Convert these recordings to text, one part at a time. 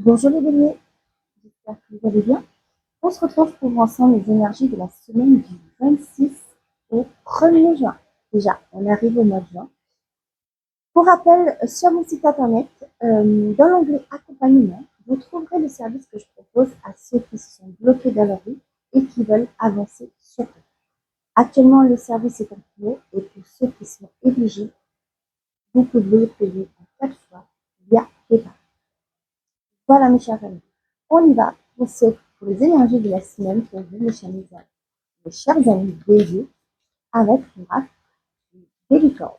Bonjour les béliers, j'espère que vous allez bien. On se retrouve pour voir ensemble les énergies de la semaine du 26 au 1er juin. Déjà, on arrive au mois de juin. Pour rappel, sur mon site internet, dans l'onglet accompagnement, vous trouverez le service que je propose à ceux qui se sont bloqués dans leur vie et qui veulent avancer sur eux. Actuellement, le service est en cours et pour ceux qui sont éligibles, vous pouvez payer en 4 fois via PayPal. Voilà mes chers amis, on y va pour les énergies de la semaine pour vous mes chers amis béliers avec l'oracle des licornes.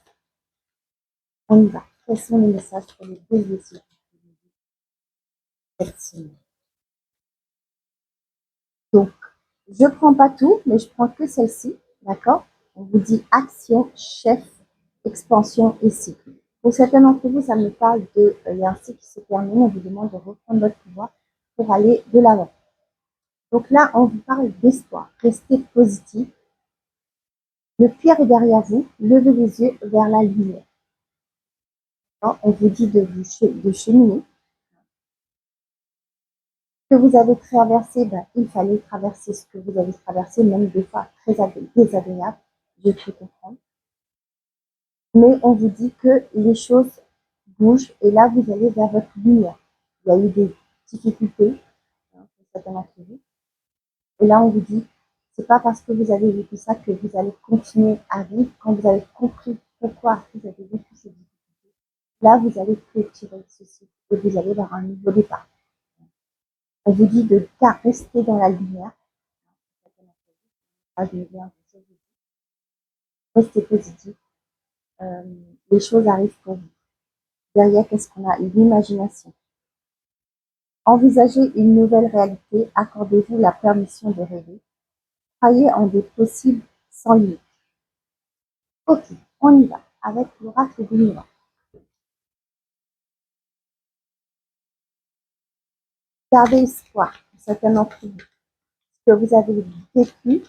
On y va. Quels sont les messages pour les béliers cette semaine? Donc, je ne prends pas tout, mais je prends que celle-ci, d'accord? On vous dit action, chef, expansion et cycle. Pour certains d'entre vous, ça me parle il y a un cycle qui se termine, on vous demande de reprendre votre pouvoir pour aller de l'avant. Donc là, on vous parle d'espoir. Restez positif. Le pire est derrière vous, levez les yeux vers la lumière. On vous dit de cheminer. Ce que vous avez traversé, il fallait traverser ce que vous avez traversé, même des fois très désagréable, je peux comprendre. Mais on vous dit que les choses bougent et là, vous allez vers votre lumière. Il y a eu des difficultés, pour certains d'entre vous. Et là, on vous dit, c'est pas parce que vous avez vécu ça que vous allez continuer à vivre. Quand vous avez compris pourquoi vous avez vécu ces difficultés, là, vous allez clôturer ceci et vous allez vers un nouveau départ. On vous dit de rester dans la lumière. Restez positif. Les choses arrivent pour vous. Derrière, qu'est-ce qu'on a? L'imagination. Envisagez une nouvelle réalité. Accordez-vous la permission de rêver. Croyez en des possibles sans limite. Ok, on y va avec l'oracle du Milan. Gardez espoir, certains d'entre vous. Ce que vous avez vécu,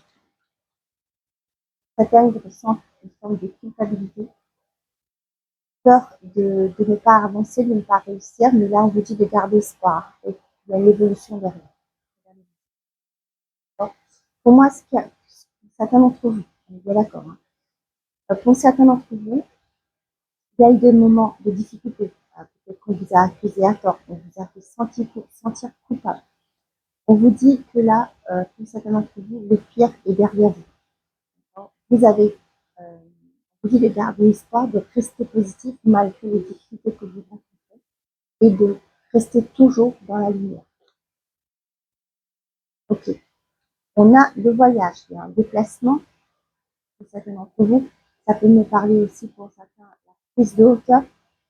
certains ressentent une forme de culpabilité, peur de ne pas avancer, de ne pas réussir, mais là on vous dit de garder espoir. Et il y a l'évolution derrière. Pour moi, certains d'entre vous, on est bien d'accord, pour certains d'entre vous, il y a eu des moments de difficulté. Peut-être qu'on vous a accusé à tort, on vous a fait sentir coupable. On vous dit que là, pour certains d'entre vous, le pire est derrière vous. Vous avez, vous dit de garder espoir, de rester positif malgré les difficultés que vous rencontrez et de rester toujours dans la lumière. Ok. On a le voyage, il y a un déplacement. Pour certains d'entre vous, ça peut me parler aussi pour certains la prise de hauteur.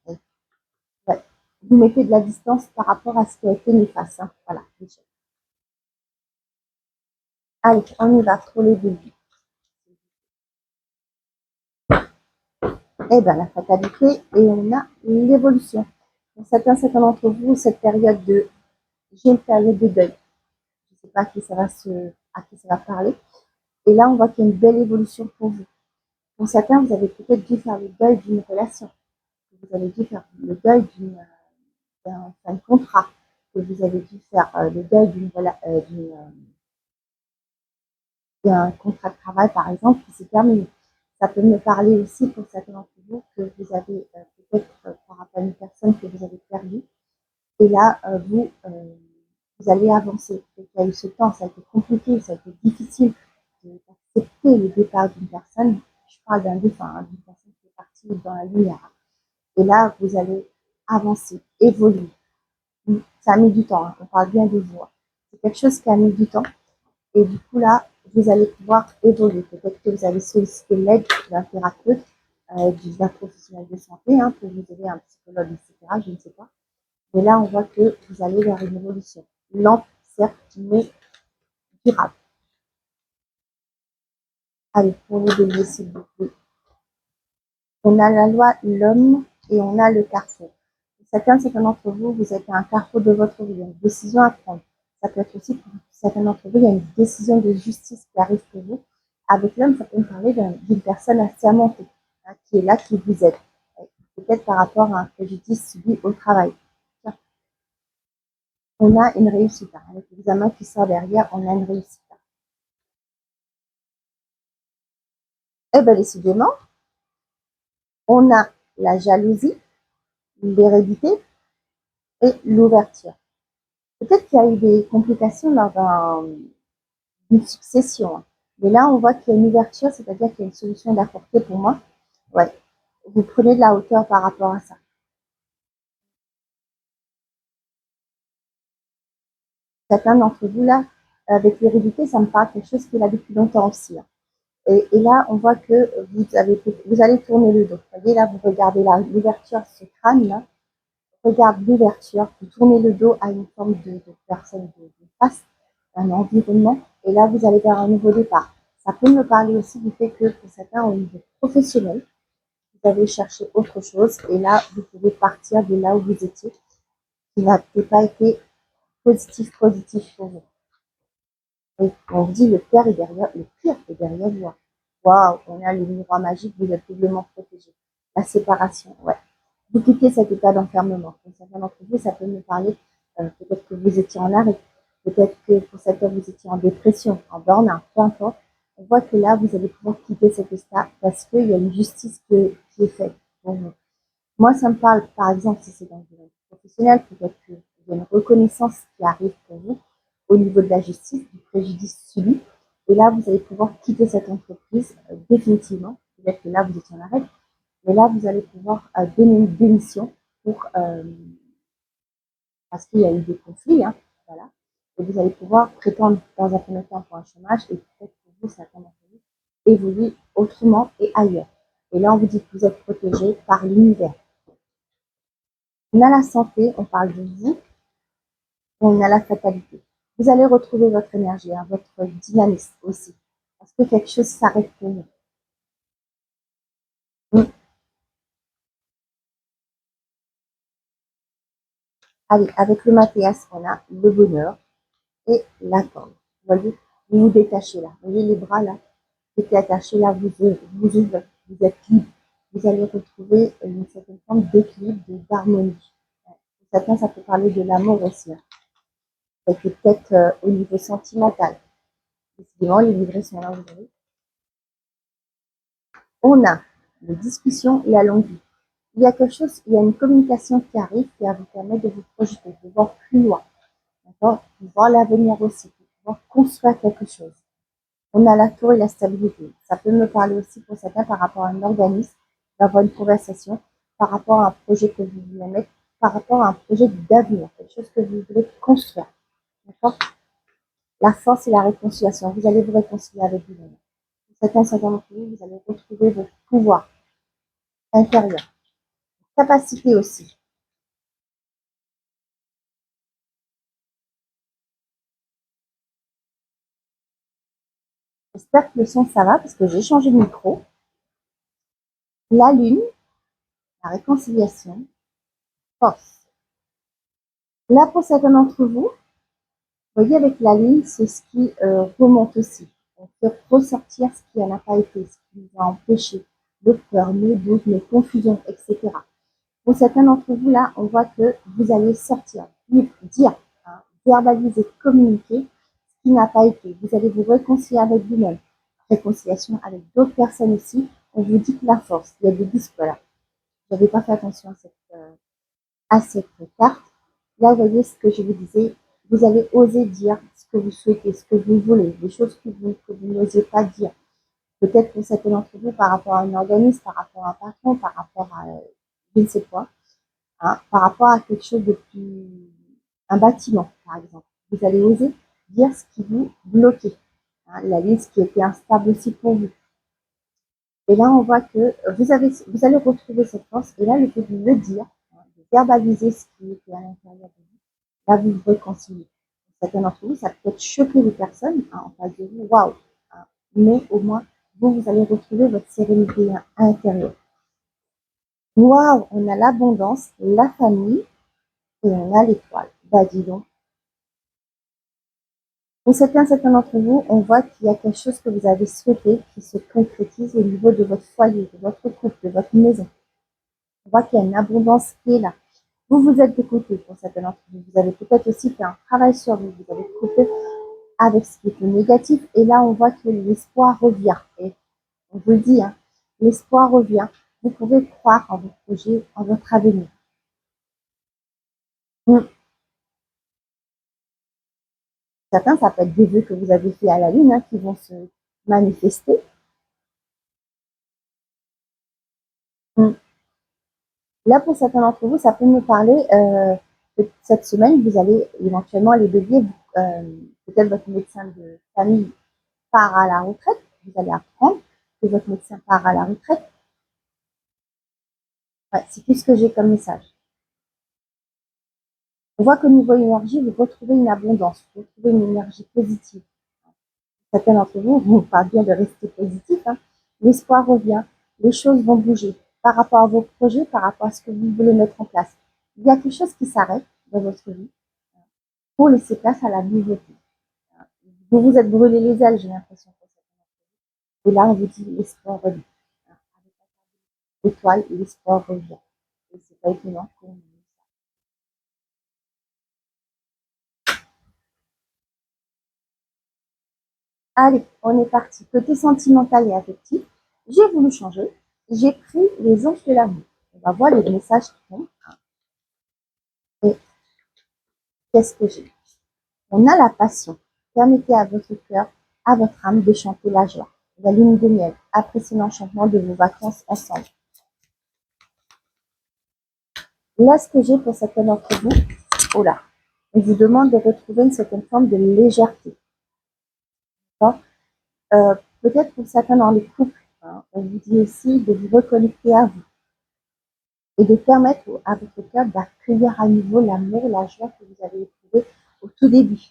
Ouais. Vous mettez de la distance par rapport à ce qui a été néfaste. Voilà. Allez, on y va pour les débuts. Eh bien, la fatalité et on a l'évolution. Pour certains d'entre vous, cette période j'ai une période de deuil. Je ne sais pas à qui ça va parler. Et là, on voit qu'il y a une belle évolution pour vous. Pour certains, vous avez peut-être dû faire le deuil d'une relation. Vous avez dû faire le deuil d'un contrat. Que vous avez dû faire le deuil d'un contrat de travail, par exemple, qui s'est terminé. Ça peut me parler aussi pour certains d'entre vous que vous avez peut-être par rapport à une personne que vous avez perdue. Et là, vous allez avancer. Il y a eu ce temps, ça a été compliqué, ça a été difficile d'accepter le départ d'une personne. Je parle d'un défunt, d'une personne qui est partie dans la lumière. Et là, vous allez avancer, évoluer. Ça a mis du temps, on parle bien de vous. C'est quelque chose qui a mis du temps. Et du coup, là, vous allez pouvoir évoluer. Peut-être que vous avez sollicité l'aide d'un thérapeute, d'un professionnel de santé, pour vous aider, un psychologue, etc. Je ne sais pas. Mais là, on voit que vous allez vers une évolution. Lente, certes, mais durable. Allez, pour les béliers, s'il vous plaît. On a la loi, l'homme, et on a le carrefour. Certains d'entre vous, vous êtes à un carrefour de votre vie, il y a une décision à prendre. Ça peut être aussi pour certains d'entre vous, il y a une décision de justice qui arrive pour vous. Avec l'homme, ça peut me parler d'une personne assermentée, qui est là, qui vous aide. Peut-être par rapport à un préjudice subi au travail. on a une réussite. Avec l'examen qui sort derrière, on a une réussite. Et bien, décidément, on a la jalousie, l'hérédité et l'ouverture. Peut-être qu'il y a eu des complications lors d'une succession. Mais là, on voit qu'il y a une ouverture, c'est-à-dire qu'il y a une solution d'apporter pour moi. Ouais. Vous prenez de la hauteur par rapport à ça. Certains d'entre vous, là, avec l'hérédité, ça me parle quelque chose qui est là depuis longtemps aussi. Et là, on voit que vous allez tourner le dos. Vous voyez, là, vous regardez l'ouverture, ce crâne-là. Regarde l'ouverture, vous tournez le dos à une forme de personne de face, un environnement. Et là, vous allez vers un nouveau départ. Ça peut me parler aussi du fait que pour certains, au niveau professionnel, vous avez cherché autre chose. Et là, vous pouvez partir de là où vous étiez, qui n'a peut-être pas été positif pour vous. Et on vous dit le pire est derrière vous. Waouh, on a le miroir magique, vous êtes doublement protégé. La séparation, ouais. Vous quittez cet état d'enfermement. Pour certains d'entre vous, ça peut me parler, peut-être que vous étiez en arrêt, peut-être que pour certains, vous étiez en dépression, en burn-out, peu importe. On voit que là, vous allez pouvoir quitter cet état parce qu'il y a une justice qui est faite pour vous. Moi, ça me parle, par exemple, si c'est dans le domaine professionnel, peut-être qu'il y a une reconnaissance qui arrive pour vous au niveau de la justice, du préjudice subi. Et là, vous allez pouvoir quitter cette entreprise définitivement. Peut-être que là, vous étiez en arrêt, mais là, vous allez pouvoir donner une démission pour, parce qu'il y a eu des conflits. Hein, voilà. Et vous allez pouvoir prétendre dans un premier temps pour un chômage et peut-être pour vous, certainement évoluer autrement et ailleurs. Et là, on vous dit que vous êtes protégé par l'univers. On a la santé, on parle de vous, et on a la fatalité. Vous allez retrouver votre énergie, hein, votre dynamisme aussi. Parce que quelque chose s'arrête pour vous. Allez, avec le Mathias, on a le bonheur et la corde. Vous voyez, vous vous détachez là. Vous voyez les bras là, qui étaient attachés là, vous ouvrez, vous êtes libre. Vous allez retrouver une certaine forme d'équilibre, d'harmonie. Pour certains, ça peut parler de l'amour aussi. Hein. Peut-être au niveau sentimental. Décidément, les livrets sont là aujourd'hui. On a les discussions et la longue vie. Il y a quelque chose, il y a une communication qui arrive qui va vous permettre de vous projeter, de voir plus loin, d'accord, de voir l'avenir aussi, de pouvoir construire quelque chose. On a la tour et la stabilité. Ça peut me parler aussi pour certains par rapport à un organisme, d'avoir une conversation, par rapport à un projet que vous voulez mettre, par rapport à un projet d'avenir, quelque chose que vous voulez construire. D'accord. La force et la réconciliation. Vous allez vous réconcilier avec vous-même. Pour certains d'entre vous, vous allez retrouver votre pouvoir intérieur. Capacité aussi. J'espère que le son, ça va, parce que j'ai changé de micro. La lune, la réconciliation, force. Là, pour certains d'entre vous, voyez, avec la lune, c'est ce qui remonte aussi. On fait ressortir ce qui n'a pas été, ce qui nous a empêché, nos peurs, nos doutes, nos confusions, etc. Pour certains d'entre vous, là, on voit que vous allez sortir, dire, hein, verbaliser, communiquer ce qui n'a pas été. Vous allez vous réconcilier avec vous-même. Réconciliation avec d'autres personnes aussi. On vous dit que la force, il y a des disques là. Je n'avais pas fait attention à cette carte. Là, vous voyez ce que je vous disais. Vous allez oser dire ce que vous souhaitez, ce que vous voulez, des choses que vous n'osez pas dire. Peut-être pour certains d'entre vous, par rapport à un organisme, par rapport à un patron, par rapport à je ne sais quoi, hein, par rapport à quelque chose de plus... un bâtiment, par exemple. Vous allez oser dire ce qui vous bloquait, hein, la liste qui était instable aussi pour vous. Et là, on voit que vous allez retrouver cette force. Et là, le fait de le dire, hein, de verbaliser ce qui était à l'intérieur de vous, là, vous vous réconciliez. Certains d'entre vous, ça peut être choquer les personnes, hein, en face de vous, waouh, hein, mais au moins, vous allez retrouver votre sérénité intérieure. Waouh, on a l'abondance, la famille et on a l'étoile. Bah, dis donc. Pour certains d'entre vous, on voit qu'il y a quelque chose que vous avez souhaité qui se concrétise au niveau de votre foyer, de votre couple, de votre maison. On voit qu'il y a une abondance qui est là. Vous vous êtes écouté pour certains d'entre vous. Vous avez peut-être aussi fait un travail sur vous. Vous avez coupé avec ce qui est le négatif. Et là, on voit que l'espoir revient. Et on vous le dit, hein, l'espoir revient. Vous pouvez croire en vos projets, en votre avenir. Certains, ça peut être des vœux que vous avez fait à la lune hein, qui vont se manifester. Là, pour certains d'entre vous, ça peut me parler que cette semaine, vous allez éventuellement les béliers, peut-être votre médecin de famille part à la retraite, vous allez apprendre que votre médecin part à la retraite. Ouais, c'est tout ce que j'ai comme message. On voit qu'au niveau énergie, vous retrouvez une abondance, vous retrouvez une énergie positive. Certains d'entre vous, vous parlez bien de rester positif, hein. L'espoir revient, les choses vont bouger par rapport à vos projets, par rapport à ce que vous voulez mettre en place. Il y a quelque chose qui s'arrête dans votre vie pour laisser place à la nouveauté. Vous vous êtes brûlé les ailes, j'ai l'impression. Et là, on vous dit l'espoir revient. Avec l'étoile, l'espoir revient. Et c'est pas étonnant qu'on... Allez, on est parti. Côté sentimental et affectif, j'ai voulu changer. J'ai pris les anges de l'amour. On va voir les messages qui tombent. Et qu'est-ce que j'ai? On a la passion. Permettez à votre cœur, à votre âme de chanter la joie. La lune de miel. Appréciez l'enchantement de vos vacances ensemble. Là, ce que j'ai pour certains d'entre vous, oh là, on vous demande de retrouver une certaine forme de légèreté. Peut-être pour certains dans les couples, hein, on vous dit aussi de vous reconnecter à vous et de permettre à votre cœur d'accueillir à nouveau l'amour, la joie que vous avez éprouvée au tout début.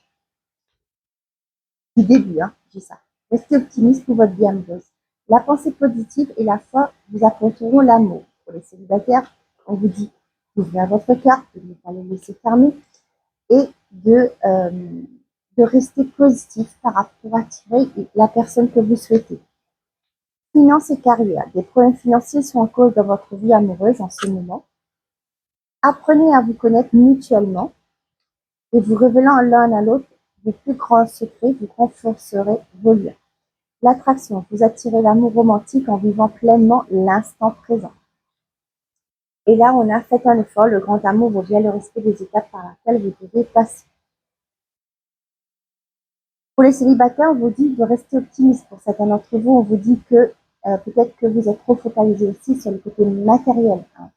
Du début, hein, j'ai ça. Restez optimiste pour votre vie amoureuse. La pensée positive et la foi vous apporteront l'amour. Pour les célibataires, on vous dit d'ouvrir votre cœur, de ne pas le laisser fermer et de rester positif par rapport à attirer la personne que vous souhaitez. Finances et carrière. Des problèmes financiers sont en cause dans votre vie amoureuse en ce moment. Apprenez à vous connaître mutuellement et vous révélant l'un à l'autre vos plus grands secrets, vous renforcerez vos liens. L'attraction. Vous attirez l'amour romantique en vivant pleinement l'instant présent. Et là, on a fait un effort. Le grand amour vous vient le respect des étapes par lesquelles vous devez passer. Pour les célibataires, on vous dit de rester optimiste. Pour certains d'entre vous, on vous dit que peut-être que vous êtes trop focalisé aussi sur le côté matériel. Hein.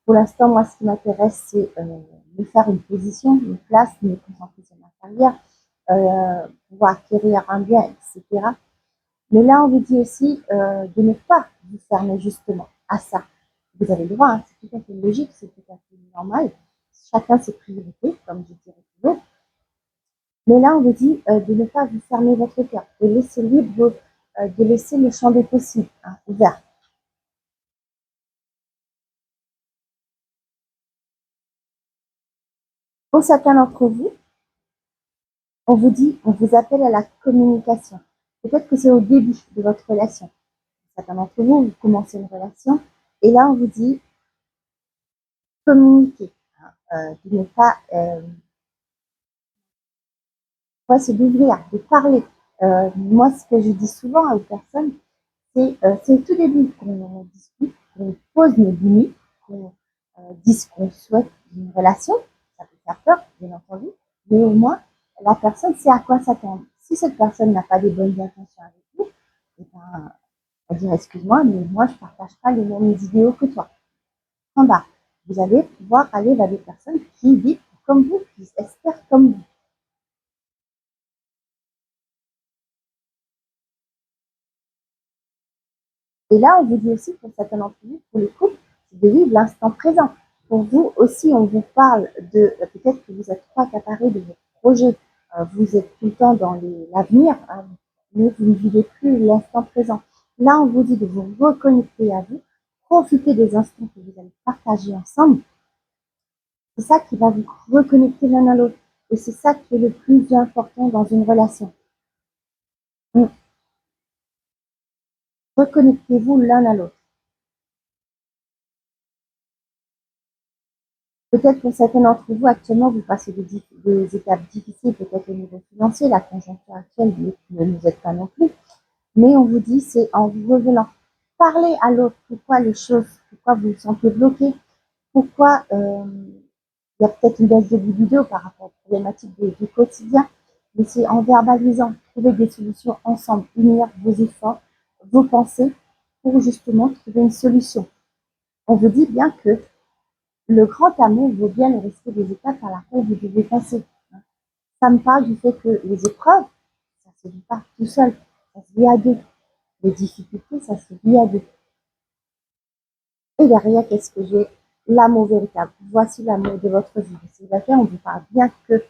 Pour l'instant, moi, ce qui m'intéresse, c'est de faire une position, une place, de me concentrer sur ma carrière, pouvoir acquérir un bien, etc. Mais là, on vous dit aussi de ne pas vous fermer justement à ça. Vous avez le droit, hein, c'est tout à fait logique, c'est tout à fait normal. Chacun ses priorités, comme je dirais toujours. Mais là, on vous dit de ne pas vous fermer votre cœur, de laisser libre, de laisser le champ des possibles hein, ouvert. Pour certains d'entre vous, on vous dit, on vous appelle à la communication. Peut-être que c'est au début de votre relation. Certains d'entre vous, vous commencez une relation et là, on vous dit communiquer, hein, de ne pas, c'est d'ouvrir, de parler. Moi, ce que je dis souvent aux personnes, c'est au tout début qu'on discute, qu'on pose nos limites, qu'on dise qu'on souhaite d'une relation. Ça peut faire peur, bien entendu, mais au moins, la personne sait à quoi s'attendre. Si cette personne n'a pas des bonnes intentions avec vous, eh ben, elle va dire excuse-moi, mais moi, je ne partage pas les mêmes idéaux que toi. En bas, vous allez pouvoir aller vers des personnes qui vivent comme vous, qui espèrent comme vous. Et là, on vous dit aussi, pour certains d'entre vous, pour les couples, de vivre l'instant présent. Pour vous aussi, on vous parle de peut-être que vous êtes trop accaparé de vos projets, vous êtes tout le temps dans l'avenir, hein, mais vous ne vivez plus l'instant présent. Là, on vous dit de vous reconnecter à vous, profiter des instants que vous allez partager ensemble. C'est ça qui va vous reconnecter l'un à l'autre. Et c'est ça qui est le plus important dans une relation. Reconnectez-vous l'un à l'autre. Peut-être pour certains d'entre vous, actuellement, vous passez des étapes difficiles, peut-être au niveau financier, la conjoncture actuelle ne nous aide pas non plus, mais on vous dit, c'est en vous revenant parler à l'autre, pourquoi les choses, pourquoi vous vous sentez bloqué, pourquoi il y a peut-être une baisse de libido par rapport aux problématiques du quotidien, mais c'est en verbalisant, trouver des solutions ensemble, unir vos efforts, vos pensées, pour justement trouver une solution. On vous dit bien que le grand amour vaut bien le respect des étapes par laquelle vous devez passer. Ça me parle du fait que les épreuves, ça se vit pas tout seul, ça se vit à deux. Les difficultés, ça se vit à deux. Et derrière, qu'est-ce que j'ai? L'amour véritable. Voici l'amour de votre vie. Célibataire, on vous parle bien qu'il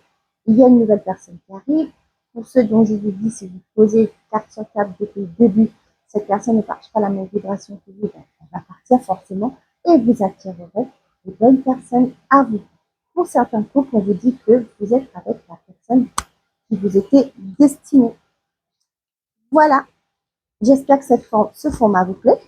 y a une nouvelle personne qui arrive. Pour ceux dont je vous dis, si vous posez 4 sur 4 depuis le début, cette personne ne partage pas la même vibration que vous, elle va partir forcément et vous attirerez les bonnes personnes à vous. Pour certains couples, on vous dit que vous êtes avec la personne qui vous était destinée. Voilà, j'espère que ce format vous plaît.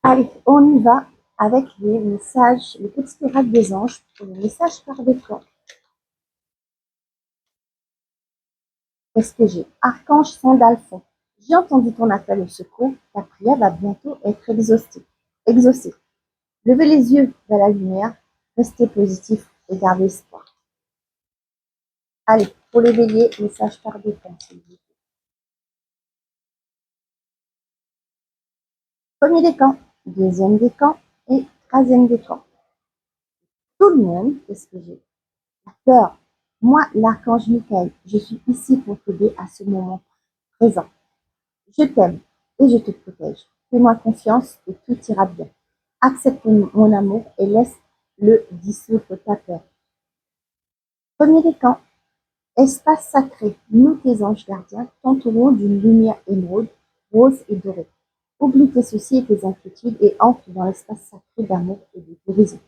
Allez, on y va avec les messages, les petits miracles des anges pour les messages par défaut. Qu'est-ce que j'ai? Archange Saint-Dalphon. J'ai entendu ton appel au secours, ta prière va bientôt être exaucée. Levez les yeux vers la lumière, restez positif et gardez espoir. Allez, pour les béliers, message par défaut. Premier décan, deuxième décan et troisième décan. Tout le monde, qu'est-ce que j'ai? La peur. Moi, l'archange Michael, je suis ici pour t'aider à ce moment présent. Je t'aime et je te protège. Fais-moi confiance et tout ira bien. Accepte mon amour et laisse-le dissoudre ta peur. Premier décan, espace sacré, nous tes anges gardiens t'entourons d'une lumière émeraude, rose et dorée. Oublie tes soucis et tes inquiétudes et entre dans l'espace sacré d'amour et de guérison.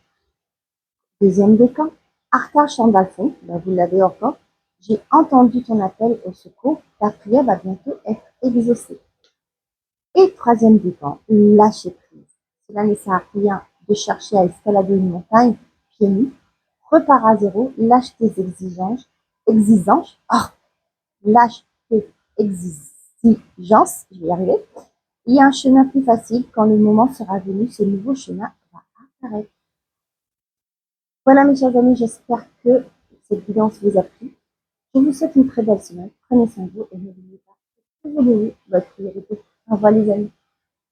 Deuxième décan, Archange Saint-Dalphon, vous l'avez encore, j'ai entendu ton appel au secours, ta prière va bientôt être exaucée. Et troisième décan, lâcher prise. Cela ne sert à rien de chercher à escalader une montagne pieds nus. Repars à zéro, lâche tes lâche tes exigences, je vais y arriver. Il y a un chemin plus facile quand le moment sera venu, ce nouveau chemin va apparaître. Voilà mes chers amis, j'espère que cette guidance vous a plu. Je vous souhaite une très belle semaine. Prenez soin de vous et n'oubliez pas que vous votre priorité. Au revoir les amis.